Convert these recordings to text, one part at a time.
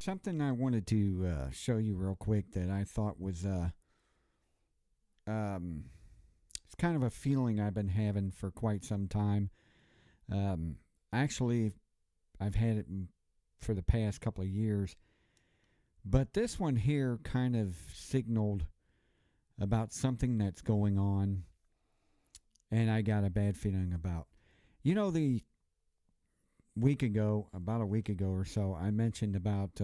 something I wanted to show you real quick that I thought was it's kind of a feeling I've been having for quite some time. Actually, I've had it for the past couple of years, but this one here kind of signaled about something that's going on, and I got a bad feeling about. You know, about a week ago or so, I mentioned about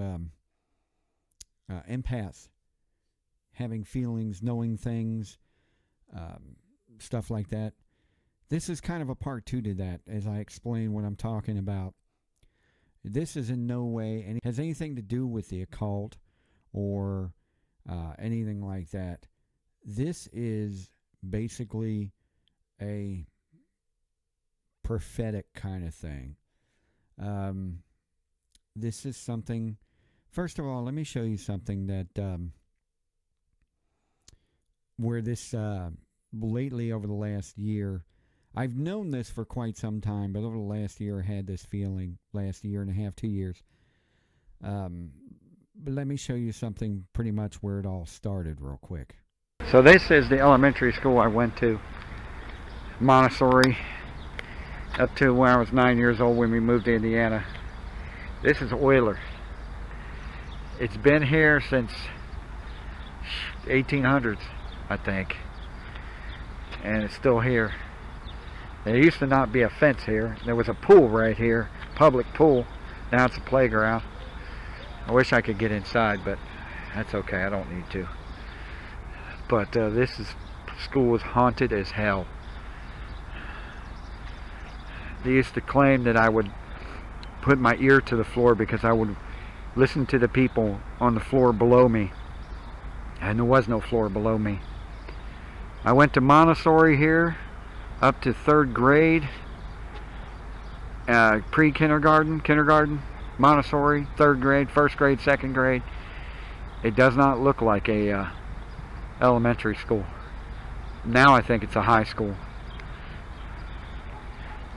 empaths having feelings, knowing things, stuff like that. This is kind of a part two to that, as I explain what I'm talking about. This is in no way has anything to do with the occult or anything like that. This is basically a prophetic kind of thing. This is something. First of all, let me show you something that where this lately over the last year. I've known this for quite some time, but over the last year I had this feeling, last year and a half, 2 years. But let me show you something pretty much where it all started real quick. So this is the elementary school I went to, Montessori, up to when I was 9 years old when we moved to Indiana. This is Euler. It's been here since 1800s, I think, and it's still here. There used to not be a fence here. There was a pool right here, public pool. Now it's a playground. I wish I could get inside, but that's okay. I don't need to. But school was haunted as hell. They used to claim that I would put my ear to the floor because I would listen to the people on the floor below me. And there was no floor below me. I went to Montessori here up to 3rd grade, pre-kindergarten, kindergarten, Montessori, 3rd grade, 1st grade, 2nd grade. It does not look like a elementary school. Now I think it's a high school.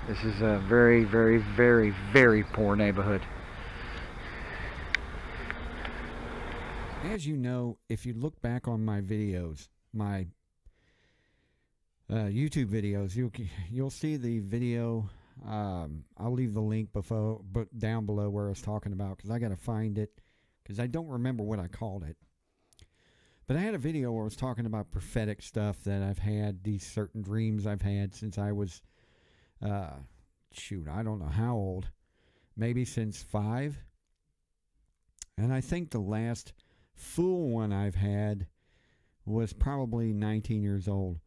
This is a very, very, very, very poor neighborhood. As you know, if you look back on my videos, my YouTube videos, you'll see the video. I'll leave the link down below where I was talking about, because I got to find it, because I don't remember what I called it. But I had a video where I was talking about prophetic stuff that I've had, these certain dreams I've had since I was, I don't know how old, maybe since 5. And I think the last full one I've had was probably 19 years old.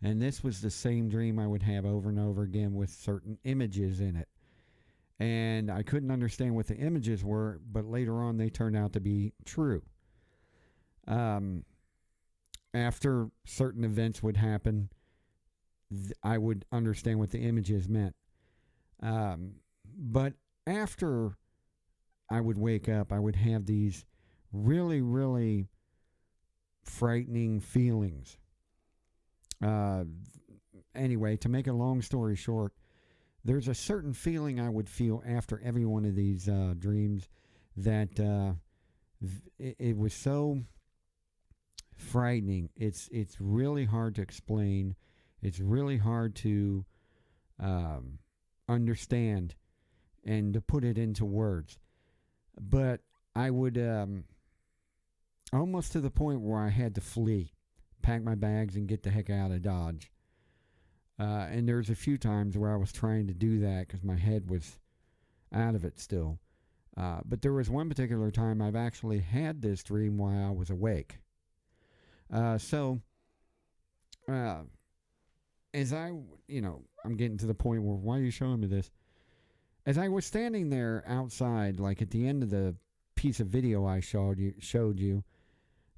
And this was the same dream I would have over and over again with certain images in it. And I couldn't understand what the images were, but later on they turned out to be true. After certain events would happen, I would understand what the images meant. But after I would wake up, I would have these really, really frightening feelings. Anyway, to make a long story short, there's a certain feeling I would feel after every one of these dreams that it was so frightening. It's really hard to explain. It's really hard to understand and to put it into words. But I would almost to the point where I had to flee, pack my bags, and get the heck out of Dodge. And there's a few times where I was trying to do that because my head was out of it still. But there was one particular time I've actually had this dream while I was awake. As I'm getting to the point where, why are you showing me this? As I was standing there outside, like at the end of the piece of video I showed you,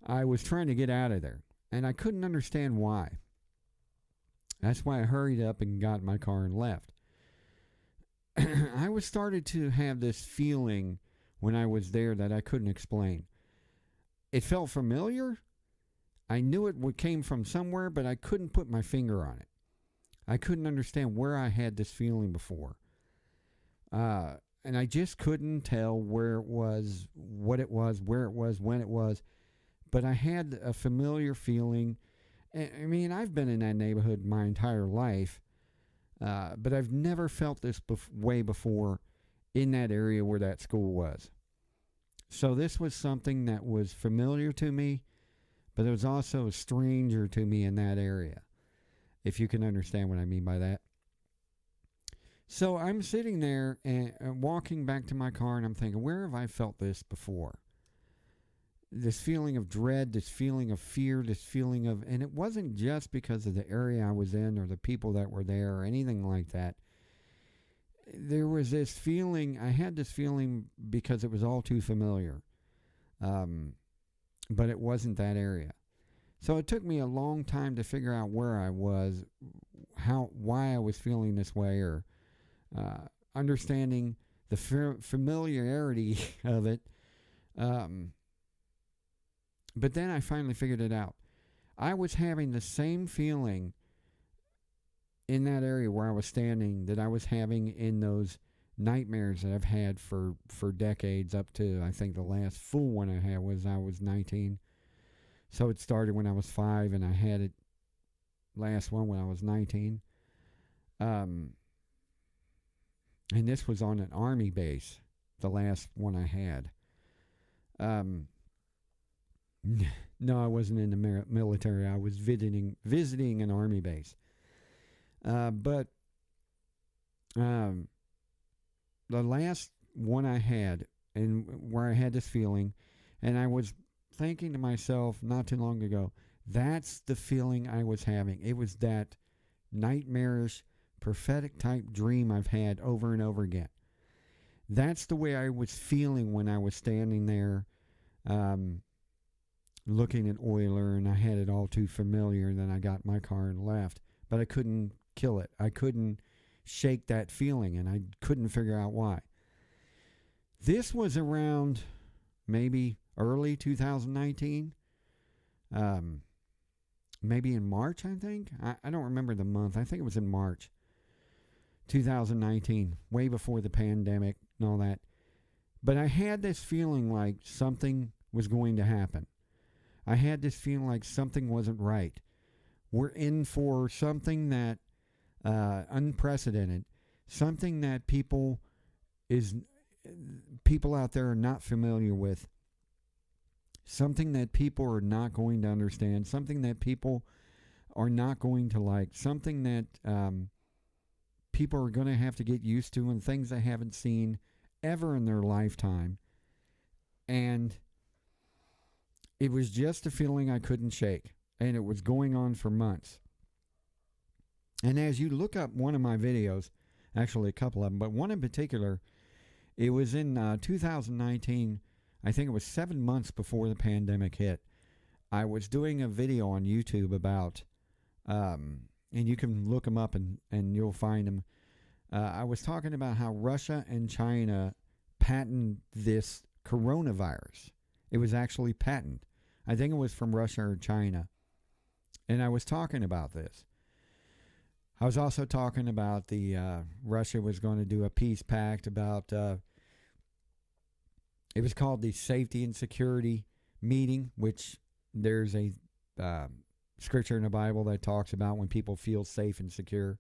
I was trying to get out of there. And I couldn't understand why. That's why I hurried up and got in my car and left. I was started to have this feeling when I was there that I couldn't explain. It felt familiar. I knew it came from somewhere, but I couldn't put my finger on it. I couldn't understand where I had this feeling before. and I just couldn't tell where it was, what it was, where it was, when it was. But I had a familiar feeling. I mean, I've been in that neighborhood my entire life, but I've never felt this way before in that area where that school was. So this was something that was familiar to me, but it was also a stranger to me in that area, if you can understand what I mean by that. So I'm sitting there and walking back to my car, and I'm thinking, where have I felt this before? This feeling of dread, this feeling of fear, this feeling of, and it wasn't just because of the area I was in or the people that were there or anything like that. There was this feeling, I had this feeling because it was all too familiar. But it wasn't that area. So it took me a long time to figure out where I was, why I was feeling this way, or understanding the familiarity of it. But then I finally figured it out. I was having the same feeling in that area where I was standing that I was having in those nightmares that I've had for decades, up to, I think the last full one I had was I was 19. So it started when I was 5, and I had it last one when I was 19. And this was on an army base, the last one I had. No, I wasn't in the military. I was visiting an army base. But the last one I had, and where I had this feeling, and I was thinking to myself not too long ago, that's the feeling I was having. It was that nightmarish, prophetic type dream I've had over and over again. That's the way I was feeling when I was standing there looking at Euler, and I had it all too familiar, and then I got in my car and left. But I couldn't kill it. I couldn't shake that feeling, and I couldn't figure out why. This was around maybe early 2019, maybe in March, I think. I don't remember the month. I think it was in March 2019, way before the pandemic and all that. But I had this feeling like something was going to happen. I had this feeling like something wasn't right. We're in for something that unprecedented, something that people out there are not familiar with, something that people are not going to understand, something that people are not going to like, something that people are going to have to get used to, and things they haven't seen ever in their lifetime. And it was just a feeling I couldn't shake, and it was going on for months. And as you look up one of my videos, actually a couple of them, but one in particular, it was in 2019. I think it was 7 months before the pandemic hit. I was doing a video on YouTube about, and you can look them up and you'll find them. I was talking about how Russia and China patented this coronavirus. It was actually patented. I think it was from Russia or China. And I was talking about this. I was also talking about the Russia was going to do a peace pact about, it was called the Safety and Security Meeting, which there's a scripture in the Bible that talks about when people feel safe and secure,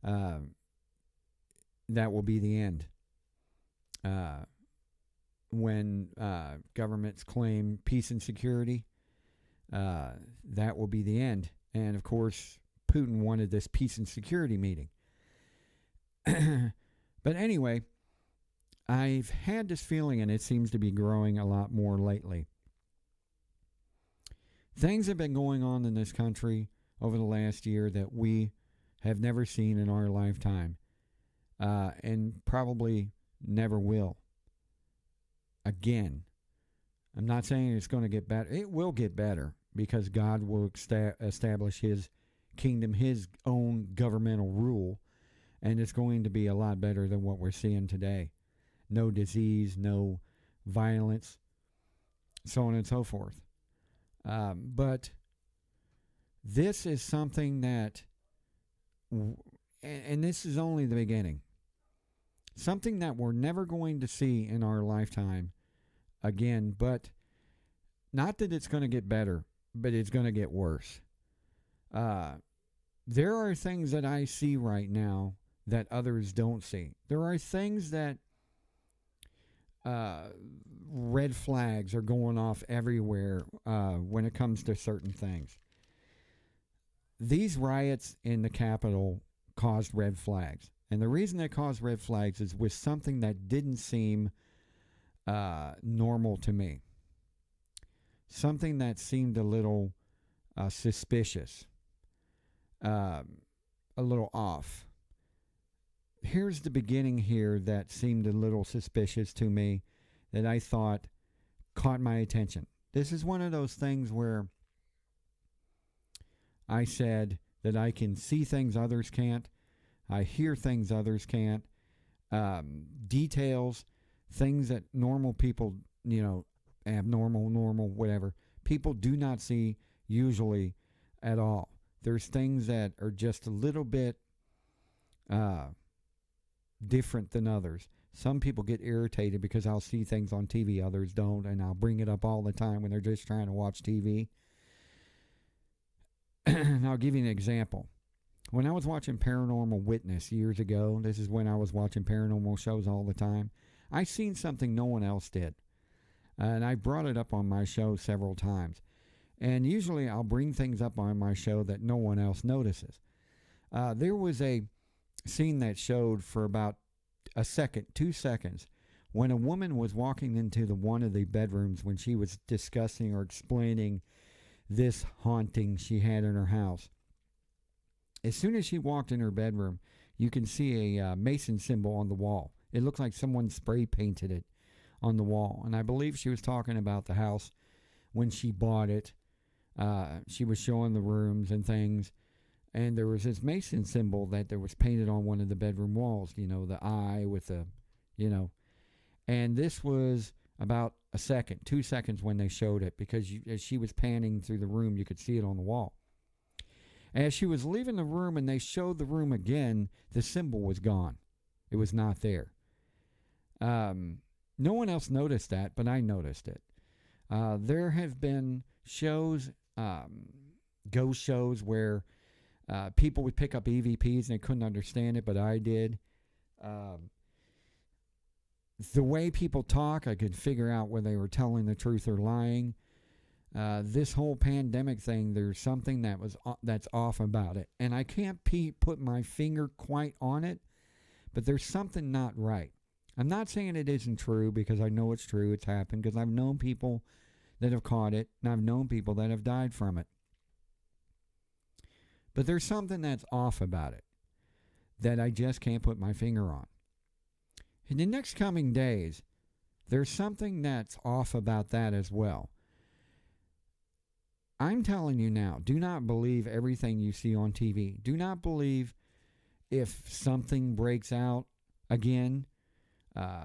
that will be the end. When governments claim peace and security, that will be the end. And of course, Putin wanted this peace and security meeting. But anyway, I've had this feeling, and it seems to be growing a lot more lately. Things have been going on in this country over the last year that we have never seen in our lifetime, and probably never will again. I'm not saying it's going to get better. It will get better because God will establish His kingdom, His own governmental rule, and it's going to be a lot better than what we're seeing today. No disease, no violence, so on and so forth. But this is something that, and this is only the beginning. something that we're never going to see in our lifetime again, but not that it's going to get better, but it's going to get worse. There are things that I see right now that others don't see. There are things that red flags are going off everywhere when it comes to certain things. These riots in the Capitol caused red flags. And the reason they caused red flags is with something that didn't seem normal to me. Something that seemed a little suspicious, a little off. Here's the beginning here that seemed a little suspicious to me that I thought caught my attention. This is one of those things where I said that I can see things others can't. I hear things others can't. Details, things that normal people, abnormal, normal, whatever, people do not see usually at all. There's things that are just a little bit different than others. Some people get irritated because I'll see things on TV others don't, and I'll bring it up all the time when they're just trying to watch TV. And I'll give you an example. When I was watching Paranormal Witness years ago, this is when I was watching paranormal shows all the time, I seen something no one else did. And I brought it up on my show several times. And usually I'll bring things up on my show that no one else notices. There was a scene that showed for about a second, 2 seconds, when a woman was walking into one of the bedrooms when she was discussing or explaining this haunting she had in her house. As soon as she walked in her bedroom, you can see a Mason symbol on the wall. It looked like someone spray painted it on the wall. And I believe she was talking about the house when she bought it. She was showing the rooms and things. And there was this Mason symbol that was painted on one of the bedroom walls. The eye with the, And this was about a second, 2 seconds when they showed it. Because as she was panning through the room, you could see it on the wall. As she was leaving the room and they showed the room again, the symbol was gone. It was not there. No one else noticed that, but I noticed it. There have been shows, ghost shows, where people would pick up EVPs and they couldn't understand it, but I did. The way people talk, I could figure out whether they were telling the truth or lying. This whole pandemic thing, there's something that's off about it. And I can't put my finger quite on it, but there's something not right. I'm not saying it isn't true because I know it's true, it's happened, because I've known people that have caught it, and I've known people that have died from it. But there's something that's off about it that I just can't put my finger on. In the next coming days, there's something that's off about that as well. I'm telling you now, do not believe everything you see on TV. Do not believe if something breaks out again,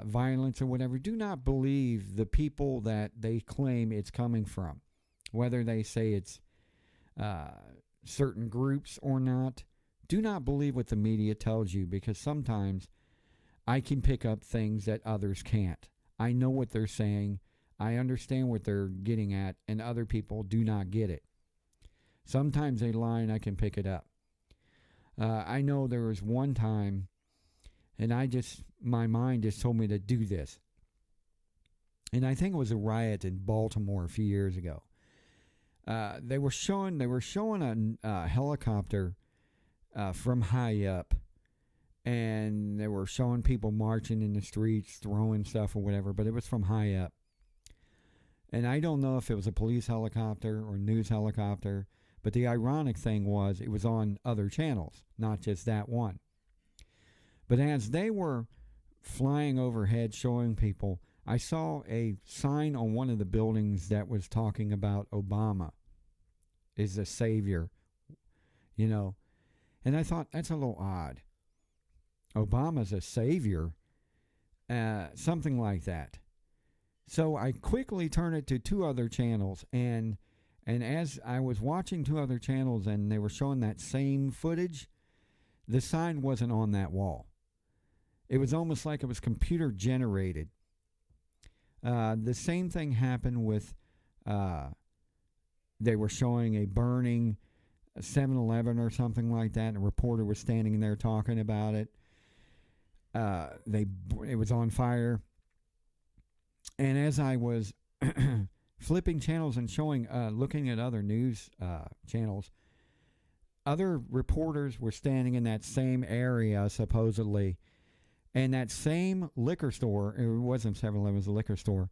violence or whatever. Do not believe the people that they claim it's coming from, whether they say it's certain groups or not. Do not believe what the media tells you, because sometimes I can pick up things that others can't. I know what they're saying. I understand what they're getting at, and other people do not get it. Sometimes they lie and I can pick it up. I know there was one time, and my mind just told me to do this. And I think it was a riot in Baltimore a few years ago. They were showing a helicopter from high up, and they were showing people marching in the streets, throwing stuff or whatever, but it was from high up. And I don't know if it was a police helicopter or news helicopter, but the ironic thing was it was on other channels, not just that one. But as they were flying overhead showing people, I saw a sign on one of the buildings that was talking about Obama is a savior, And I thought, that's a little odd. Obama's a savior, something like that. So I quickly turned it to 2 other channels, and as I was watching 2 other channels and they were showing that same footage, the sign wasn't on that wall. It was almost like it was computer generated. The same thing happened with, they were showing a burning 7-Eleven or something like that, and a reporter was standing there talking about it. It was on fire. And as I was flipping channels and looking at other news channels, other reporters were standing in that same area, supposedly, and that same liquor store, it wasn't 7-Eleven, it was a liquor store,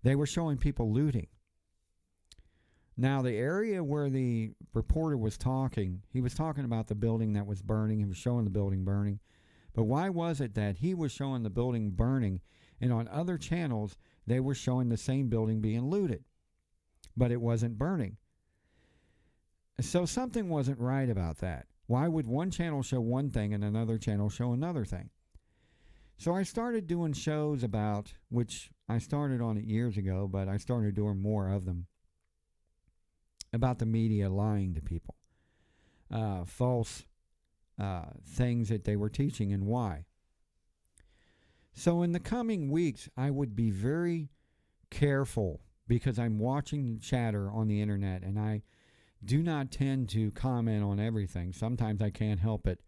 they were showing people looting. Now, the area where the reporter was talking, he was talking about the building that was burning. He was showing the building burning. But why was it that he was showing the building burning, and on other channels, they were showing the same building being looted, but it wasn't burning? So something wasn't right about that. Why would one channel show one thing and another channel show another thing? So I started doing shows about, which I started on it years ago, but I started doing more of them, about the media lying to people, false things that they were teaching and why. So in the coming weeks, I would be very careful because I'm watching chatter on the internet, and I do not tend to comment on everything. Sometimes I can't help it.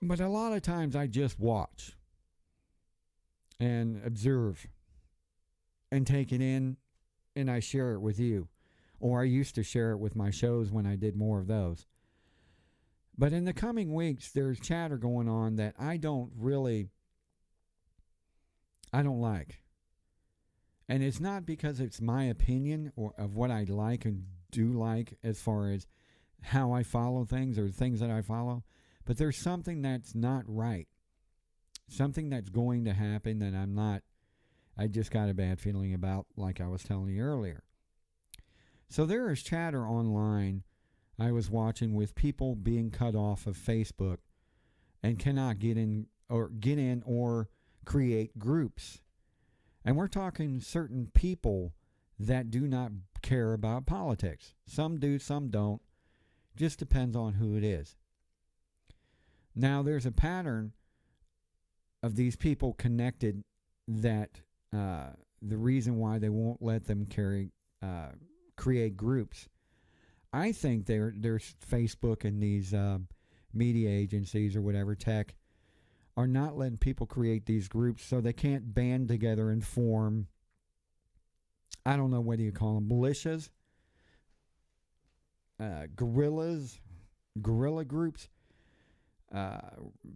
But a lot of times I just watch and observe and take it in, and I share it with you. Or I used to share it with my shows when I did more of those. But in the coming weeks, there's chatter going on that I don't like. And it's not because it's my opinion or of what I like and do like as far as how I follow things or things that I follow. But there's something that's not right. Something that's going to happen that I just got a bad feeling about, like I was telling you earlier. So there is chatter online I was watching with people being cut off of Facebook and cannot get in or create groups. And we're talking certain people that do not care about politics. Some do, some don't. Just depends on who it is. Now, there's a pattern of these people connected that the reason why they won't let them create groups. I think there's Facebook and these media agencies or whatever, tech, are not letting people create these groups so they can't band together and form, I don't know, what do you call them, militias? Guerrilla groups?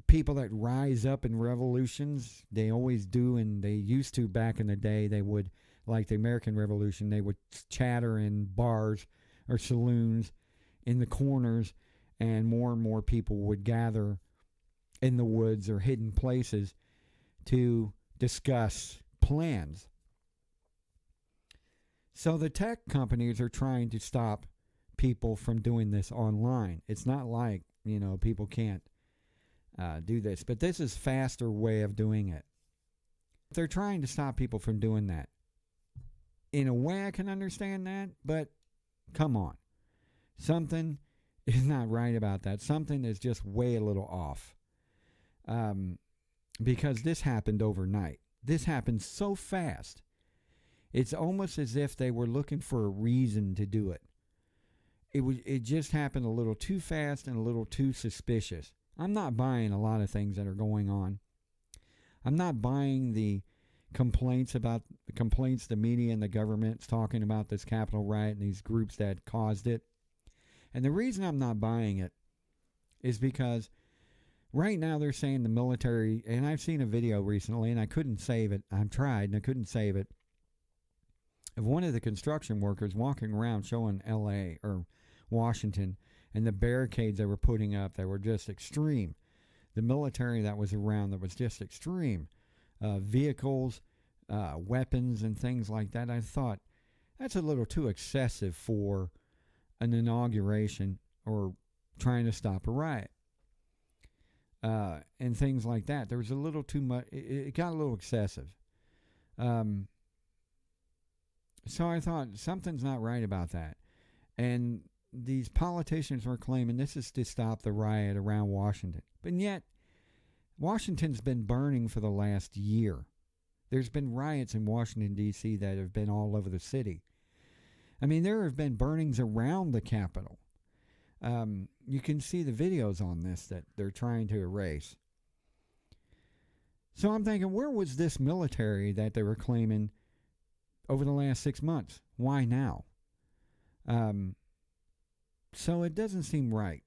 People that rise up in revolutions. They always do, and they used to back in the day. They would, like the American Revolution, they would chatter in bars or saloons in the corners, and more people would gather in the woods or hidden places to discuss plans. So the tech companies are trying to stop people from doing this online. It's not like, people can't do this, but this is a faster way of doing it. They're trying to stop people from doing that. In a way, I can understand that, but come on. Something is not right about that. Something is just way a little off. Because this happened overnight. This happened so fast. It's almost as if they were looking for a reason to do it. It just happened a little too fast and a little too suspicious. I'm not buying a lot of things that are going on. I'm not buying the complaints the media and the government's talking about this Capitol riot and these groups that caused it. And the reason I'm not buying it is because right now they're saying the military, and I've seen a video recently and I couldn't save it. I've tried and I couldn't save it, of one of the construction workers walking around showing LA or Washington and the barricades they were putting up. They were just extreme. The military that was around, that was just extreme. Vehicles, weapons, and things like that. I thought that's a little too excessive for an inauguration or trying to stop a riot. And things like that. There was a little too much. It got a little excessive. So I thought something's not right about that. And these politicians were claiming this is to stop the riot around Washington. But yet, Washington's been burning for the last year. There's been riots in Washington, D.C. that have been all over the city. I mean, there have been burnings around the Capitol. You can see the videos on this that they're trying to erase. So I'm thinking, where was this military that they were claiming over the last 6 months? Why now? So it doesn't seem right.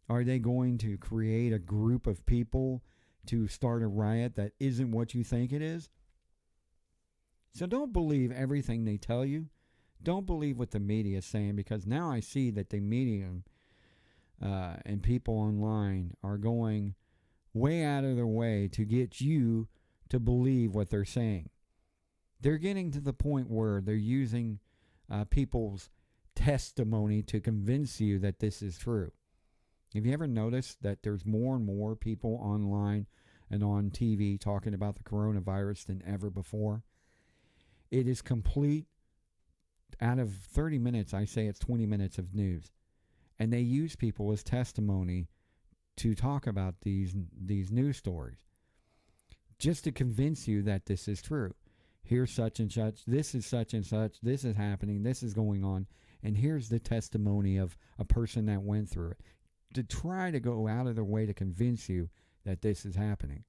Are they going to create a group of people to start a riot that isn't what you think it is? So don't believe everything they tell you. Don't believe what the media is saying, because now I see that the media and people online are going way out of their way to get you to believe what they're saying. They're getting to the point where they're using people's testimony to convince you that this is true. Have you ever noticed that there's more and more people online and on TV talking about the coronavirus than ever before? It is complete. Out of 30 minutes, I say it's 20 minutes of news. And they use people as testimony to talk about these news stories, just to convince you that this is true. Here's such and such, this is such and such, this is happening, this is going on, and here's the testimony of a person that went through it, to try to go out of their way to convince you that this is happening.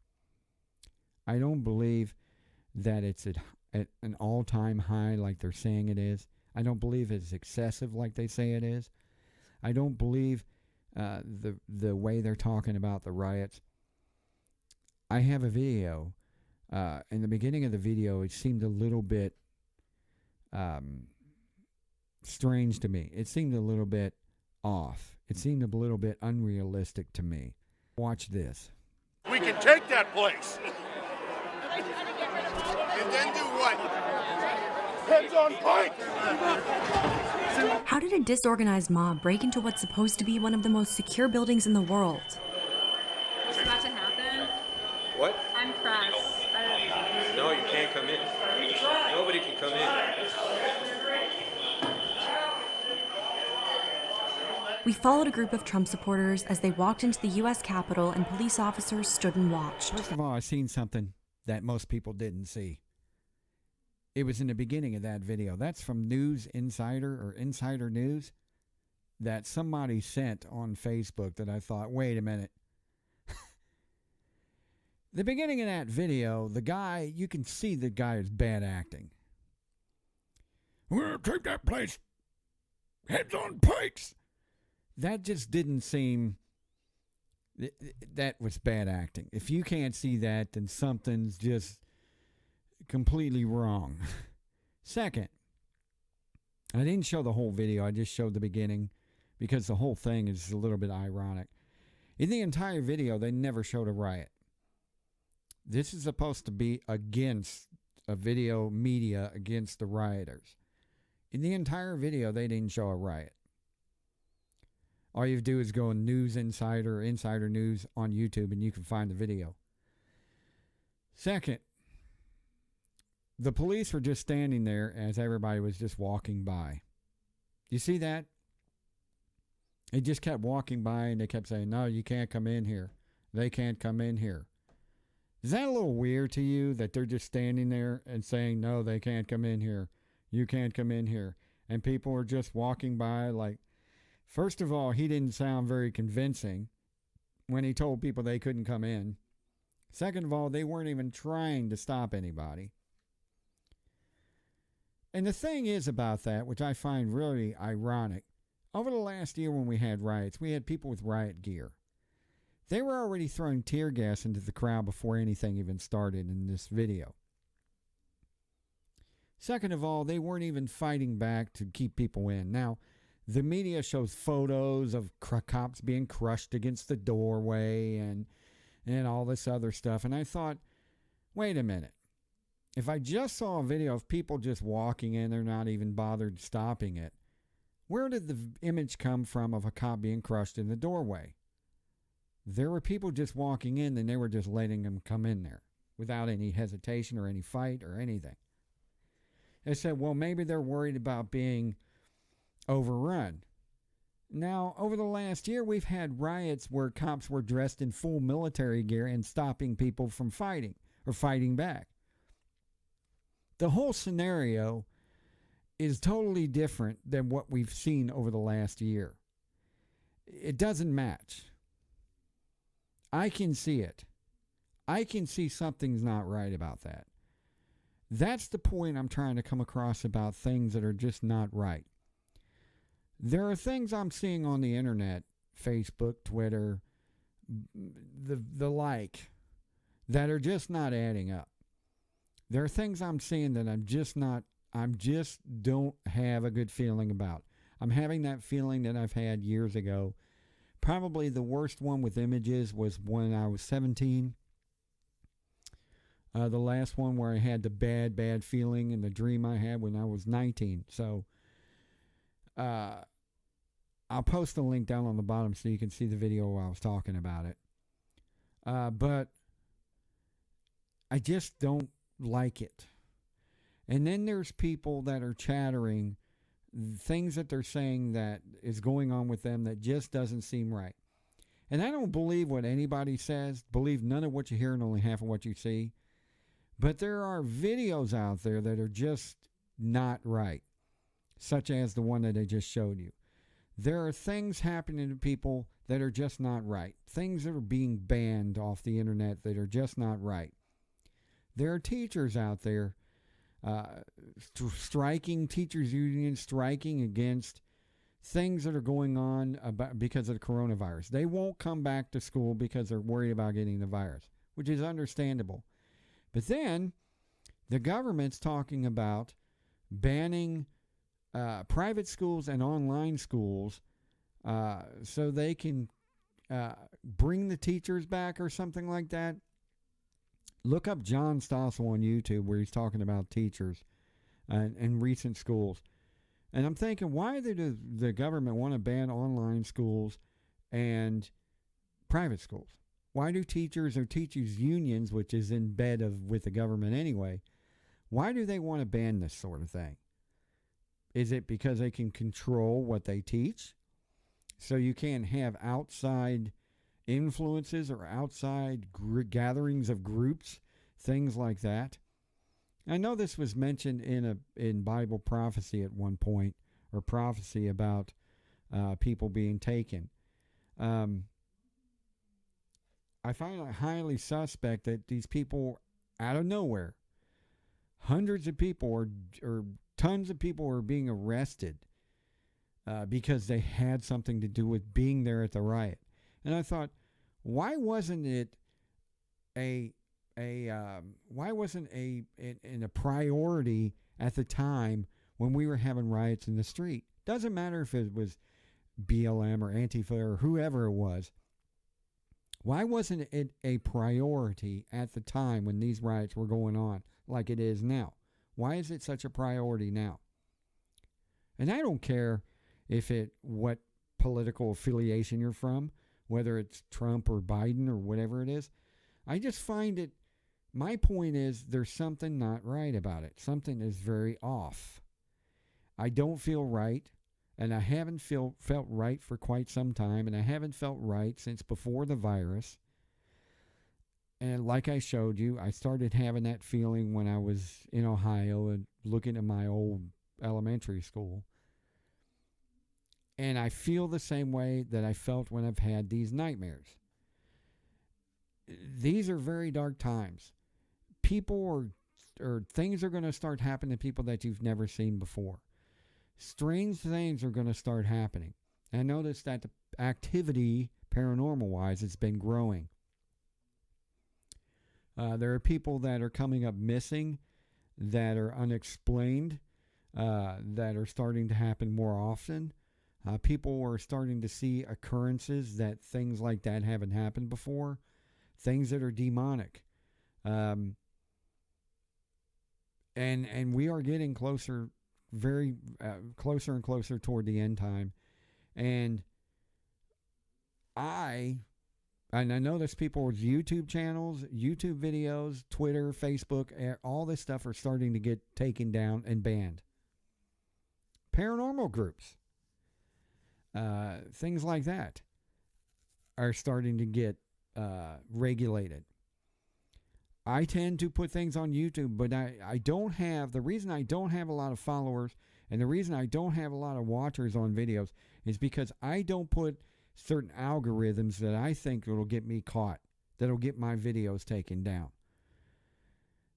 I don't believe that it's at an all-time high like they're saying it is. I don't believe it's excessive like they say it is. I don't believe the way they're talking about the riots. I have a video. In the beginning of the video, it seemed a little bit strange to me. It seemed a little bit off. It seemed a little bit unrealistic to me. Watch this. We can take that place. And then do what? Heads on pike! How did a disorganized mob break into what's supposed to be one of the most secure buildings in the world? What's about to happen? What? I'm pressed. No, you can't come in. Nobody can come in. We followed a group of Trump supporters as they walked into the U.S. Capitol, and police officers stood and watched. First of all, I seen something that most people didn't see. It was in the beginning of that video. That's from News Insider or Insider News that somebody sent on Facebook that I thought, wait a minute. The beginning of that video, the guy, you can see the guy is bad acting. We're going to take that place. Heads on pikes. That just didn't seem... That was bad acting. If you can't see that, then something's just completely wrong. Second, I didn't show the whole video. I just showed the beginning because the whole thing is a little bit ironic. In the entire video, they never showed a riot. This is supposed to be against a video media against the rioters. In the entire video, they didn't show a riot. All you have to do is go on News Insider or Insider News on YouTube and you can find the video. Second, the police were just standing there as everybody was just walking by. You see that? They just kept walking by and they kept saying, no, you can't come in here. They can't come in here. Is that a little weird to you that they're just standing there and saying, no, they can't come in here. You can't come in here. And people are just walking by like, first of all, he didn't sound very convincing when he told people they couldn't come in. Second of all, they weren't even trying to stop anybody. And the thing is about that, which I find really ironic, over the last year when we had riots, we had people with riot gear. They were already throwing tear gas into the crowd before anything even started in this video. Second of all, they weren't even fighting back to keep people in. Now, the media shows photos of cops being crushed against the doorway and all this other stuff. And I thought, wait a minute. If I just saw a video of people just walking in, they're not even bothered stopping it. Where did the image come from of a cop being crushed in the doorway? There were people just walking in and they were just letting them come in there without any hesitation or any fight or anything. They said, well, maybe they're worried about being overrun. Now, over the last year, we've had riots where cops were dressed in full military gear and stopping people from fighting or fighting back. The whole scenario is totally different than what we've seen over the last year. It doesn't match. I can see it. I can see something's not right about that. That's the point I'm trying to come across about things that are just not right. There are things I'm seeing on the internet, Facebook, Twitter, the like, that are just not adding up. There are things I'm seeing that I'm just don't have a good feeling about. I'm having that feeling that I've had years ago. Probably the worst one with images was when I was 17. The last one where I had the bad feeling and the dream I had when I was 19. So I'll post a link down on the bottom so you can see the video while I was talking about it. But I just don't like it. And then there's people that are chattering things that they're saying that is going on with them that just doesn't seem right. And I don't believe what anybody says. Believe none of what you hear and only half of what you see. But there are videos out there that are just not right, such as the one that I just showed you. There are things happening to people that are just not right. Things that are being banned off the internet that are just not right. There are teachers out there striking, teachers unions striking against things that are going on because of the coronavirus. They won't come back to school because they're worried about getting the virus, which is understandable. But then the government's talking about banning private schools and online schools so they can bring the teachers back or something like that. Look up John Stossel on YouTube where he's talking about teachers and recent schools. And I'm thinking, why does the government want to ban online schools and private schools? Why do teachers or teachers unions, which is in bed with the government anyway, why do they want to ban this sort of thing? Is it because they can control what they teach? So you can't have outside influences or outside gatherings of groups, things like that. I know this was mentioned in Bible prophecy at one point, or prophecy about people being taken. I find it highly suspect that these people, out of nowhere, hundreds of people or tons of people are being arrested because they had something to do with being there at the riot. And I thought, why wasn't it a priority at the time when we were having riots in the street? Doesn't matter if it was BLM or Antifa or whoever it was. Why wasn't it a priority at the time when these riots were going on like it is now? Why is it such a priority now? And I don't care what political affiliation you're from, whether it's Trump or Biden or whatever it is. I just find it, my point is there's something not right about it. Something is very off. I don't feel right, and I haven't felt right for quite some time, and I haven't felt right since before the virus. And like I showed you, I started having that feeling when I was in Ohio and looking at my old elementary school. And I feel the same way that I felt when I've had these nightmares. These are very dark times. People or things are going to start happening to people that you've never seen before. Strange things are going to start happening. I noticed that the activity, paranormal-wise, has been growing. There are people that are coming up missing, that are unexplained, that are starting to happen more often. People are starting to see occurrences that things like that haven't happened before. Things that are demonic. And we are getting closer, very closer and closer toward the end time. And I know there's people with YouTube channels, YouTube videos, Twitter, Facebook, all this stuff are starting to get taken down and banned. Paranormal groups. things like that are starting to get regulated. I tend to put things on YouTube, but I don't have, the reason I don't have a lot of followers and the reason I don't have a lot of watchers on videos is because I don't put certain algorithms that I think will get me caught, that'll get my videos taken down.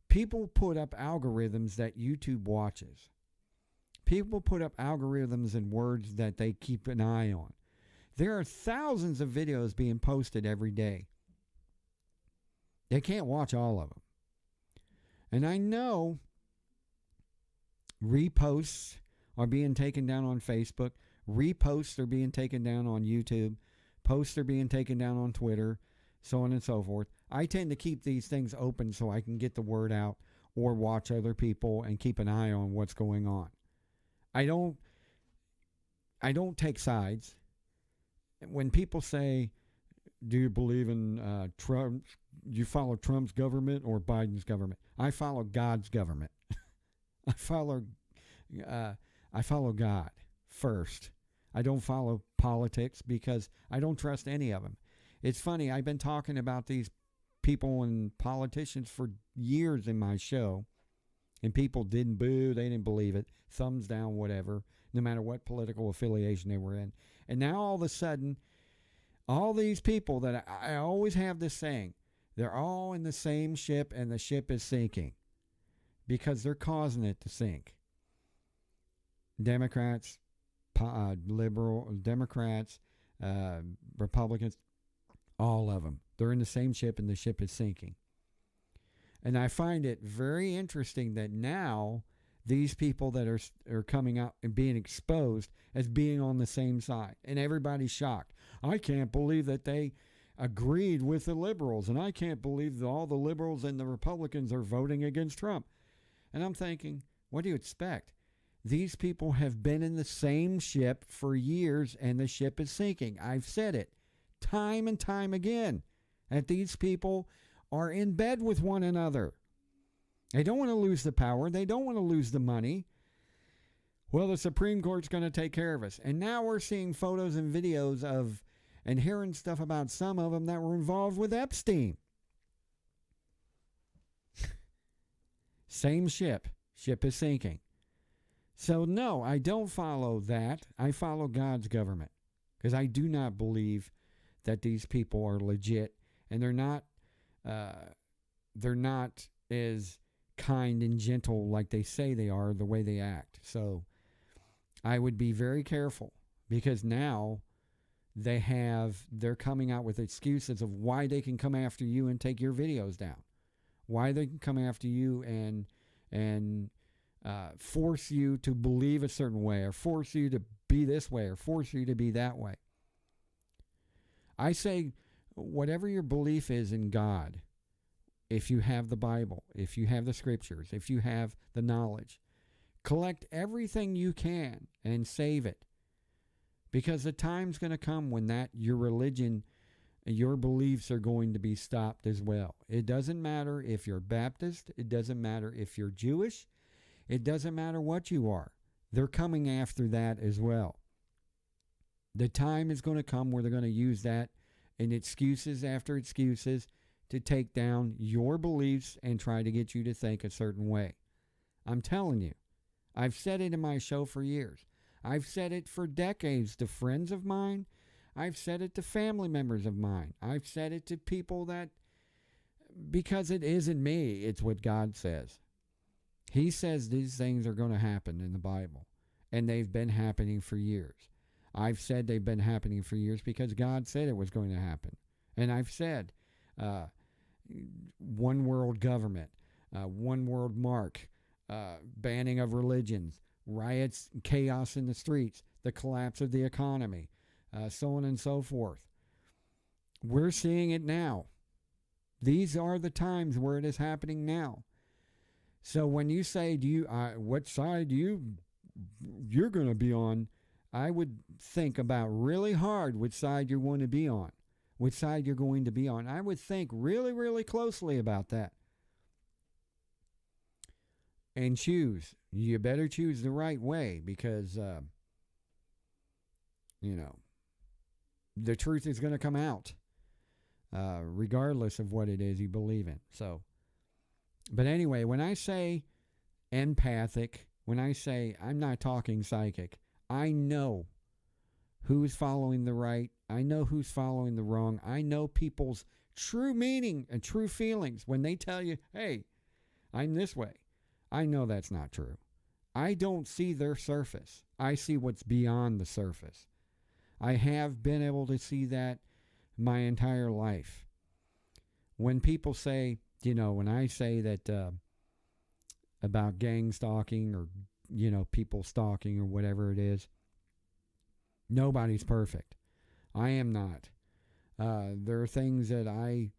People put up algorithms that YouTube watches. People put up algorithms and words that they keep an eye on. There are thousands of videos being posted every day. They can't watch all of them. And I know reposts are being taken down on Facebook. Reposts are being taken down on YouTube. Posts are being taken down on Twitter, so on and so forth. I tend to keep these things open so I can get the word out or watch other people and keep an eye on what's going on. I don't take sides. When people say, do you believe in Trump? You follow Trump's government or Biden's government? I follow God's government. I follow God first. I don't follow politics because I don't trust any of them. It's funny, I've been talking about these people and politicians for years in my show, and people didn't boo, they didn't believe it, thumbs down, whatever, no matter what political affiliation they were in. And now all of a sudden, all these people that I always have this saying, they're all in the same ship and the ship is sinking because they're causing it to sink. Democrats, Democrats, Republicans, all of them. They're in the same ship and the ship is sinking. And I find it very interesting that now these people that are coming out and being exposed as being on the same side. And everybody's shocked. I can't believe that they agreed with the liberals. And I can't believe that all the liberals and the Republicans are voting against Trump. And I'm thinking, what do you expect? These people have been in the same ship for years and the ship is sinking. I've said it time and time again that these people are in bed with one another. They don't want to lose the power. They don't want to lose the money. Well, the Supreme Court's going to take care of us. And now we're seeing photos and videos of and hearing stuff about some of them that were involved with Epstein. Same ship. Ship is sinking. So no, I don't follow that. I follow God's government because I do not believe that these people are legit and they're not as kind and gentle like they say they are the way they act. So I would be very careful because now they're coming out with excuses of why they can come after you and take your videos down, why they can come after you and force you to believe a certain way or force you to be this way or force you to be that way. I say whatever your belief is in God, if you have the Bible, if you have the scriptures, if you have the knowledge, collect everything you can and save it. Because the time's going to come when your religion, your beliefs are going to be stopped as well. It doesn't matter if you're Baptist. It doesn't matter if you're Jewish. It doesn't matter what you are. They're coming after that as well. The time is going to come where they're going to use that in excuses after excuses to take down your beliefs and try to get you to think a certain way. I'm telling you, I've said it in my show for years. I've said it for decades to friends of mine. I've said it to family members of mine. I've said it to people that, because it isn't me, it's what God says. He says these things are going to happen in the Bible, and they've been happening for years. I've said they've been happening for years because God said it was going to happen. And I've said one world government, one world mark, banning of religions, riots, chaos in the streets, the collapse of the economy, so on and so forth. We're seeing it now. These are the times where it is happening now. So when you say, what side you're going to be on, I would think about really hard which side you want to be on, which side you're going to be on. I would think really, really closely about that. And choose. You better choose the right way because you know, the truth is going to come out, regardless of what it is you believe in. So, but anyway, when I say empathic, when I say I'm not talking psychic, I know who's following the right. I know who's following the wrong. I know people's true meaning and true feelings when they tell you, hey, I'm this way. I know that's not true. I don't see their surface. I see what's beyond the surface. I have been able to see that my entire life. When people say, you know, when I say that about gang stalking or, you know, people stalking or whatever it is, nobody's perfect. I am not. There are things that I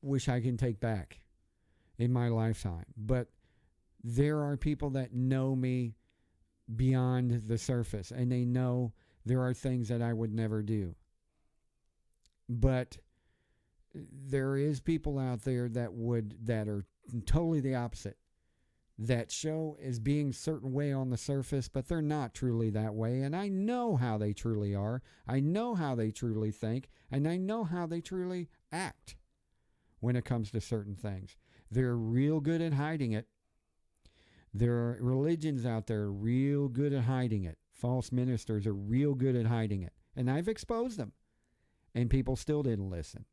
wish I can take back in my lifetime. But there are people that know me beyond the surface, and they know there are things that I would never do. But there is people out there that are totally the opposite, that show as being a certain way on the surface, but they're not truly that way. And I know how they truly are. I know how they truly think, and I know how they truly act when it comes to certain things. They're real good at hiding it. There are religions out there real good at hiding it. False ministers are real good at hiding it. And I've exposed them, and people still didn't listen.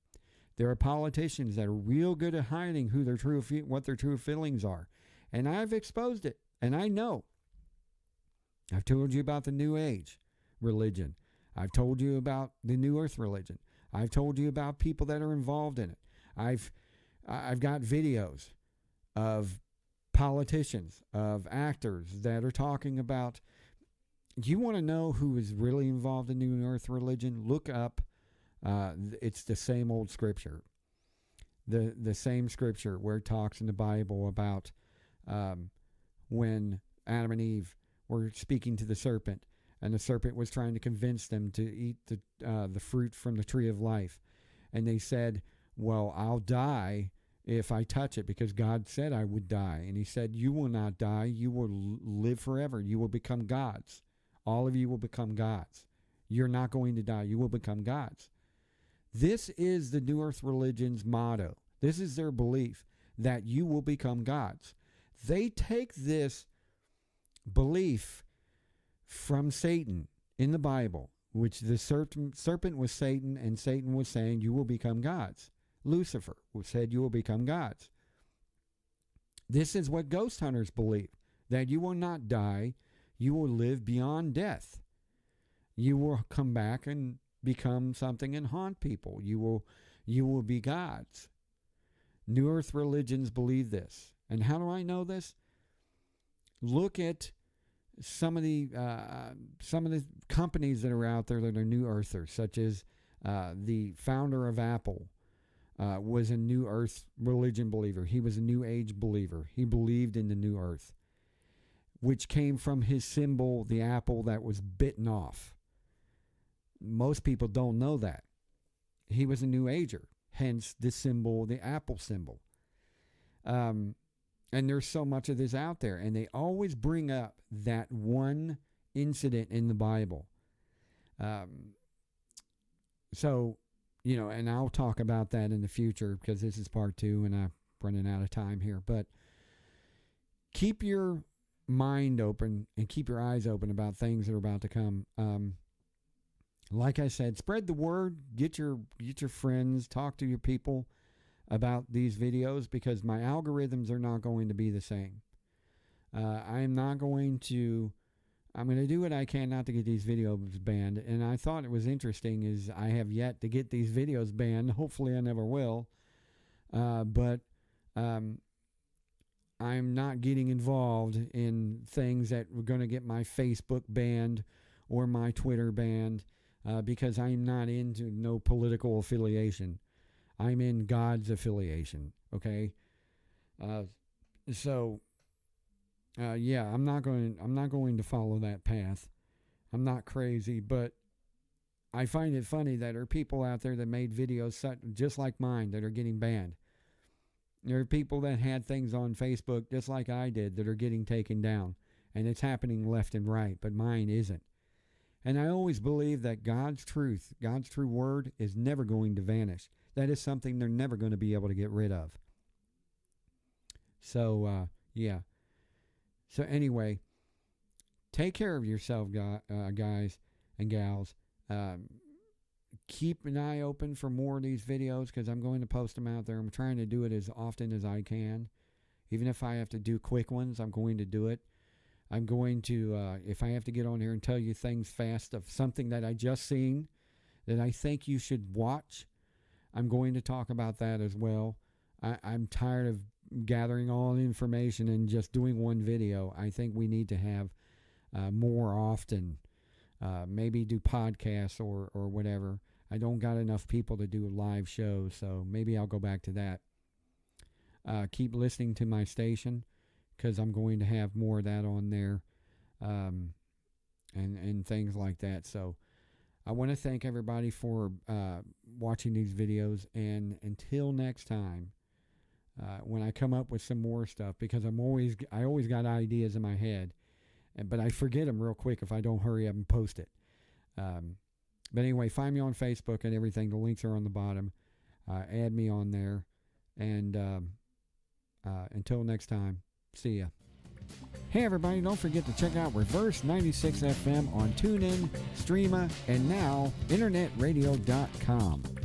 There are politicians that are real good at hiding what their true feelings are. And I've exposed it, and I know. I've told you about the New Age religion. I've told you about the New Earth religion. I've told you about people that are involved in it. I've got videos of politicians, of actors that are talking about. You want to know who is really involved in New Earth religion? Look up. It's the same old scripture. The same scripture where it talks in the Bible about when Adam and Eve were speaking to the serpent, and the serpent was trying to convince them to eat the fruit from the tree of life. And they said, well, I'll die if I touch it, because God said I would die. And he said, you will not die. You will live forever. You will become gods. All of you will become gods. You're not going to die. You will become gods. This is the New Earth religion's motto. This is their belief, that you will become gods. They take this belief from Satan in the Bible, which the serpent was Satan, and Satan was saying you will become gods. Lucifer said you will become gods. This is what ghost hunters believe, that you will not die, you will live beyond death. You will come back and become something and haunt people. You will be gods. New Earth religions believe this. And how do I know this? Look at some of the companies that are out there that are New Earthers, such as the founder of Apple was a New Earth religion believer. He was a New Age believer. He believed in the New Earth, which came from his symbol, the apple that was bitten off. Most people don't know that. He was a New Ager, hence the symbol, the apple symbol. And there's so much of this out there, and they always bring up that one incident in the Bible. So, you know, and I'll talk about that in the future, because this is part 2 and I'm running out of time here. But keep your mind open and keep your eyes open about things that are about to come. Like I said, spread the word, get your friends, talk to your people about these videos, because my algorithms are not going to be the same. I'm going to do what I can not to get these videos banned. And I thought it was interesting is I have yet to get these videos banned. Hopefully I never will. But I'm not getting involved in things that were going to get my Facebook banned or my Twitter banned, because I'm not into no political affiliation. I'm in God's affiliation. Okay. Yeah, I'm not going to follow that path. I'm not crazy, but I find it funny that there are people out there that made videos just like mine that are getting banned. There are people that had things on Facebook just like I did that are getting taken down, and it's happening left and right, but mine isn't. And I always believe that God's truth, God's true word, is never going to vanish. That is something they're never going to be able to get rid of. So, yeah. So anyway, take care of yourself, guys and gals. Keep an eye open for more of these videos because I'm going to post them out there. I'm trying to do it as often as I can. Even if I have to do quick ones, I'm going to do it. I'm going to, if I have to get on here and tell you things fast of something that I just seen that I think you should watch, I'm going to talk about that as well. I'm tired of gathering all the information and just doing one video. I think we need to have more often. Maybe do podcasts or whatever. I don't got enough people to do live shows, so maybe I'll go back to that. Keep listening to my station because I'm going to have more of that on there and things like that. So I want to thank everybody for watching these videos, and until next time, when I come up with some more stuff, because I always got ideas in my head, but I forget them real quick if I don't hurry up and post it. But anyway, find me on Facebook and everything. The links are on the bottom. Add me on there. And until next time, see ya. Hey everybody, don't forget to check out Reverse 96 FM on TuneIn, Streama, and now internetradio.com.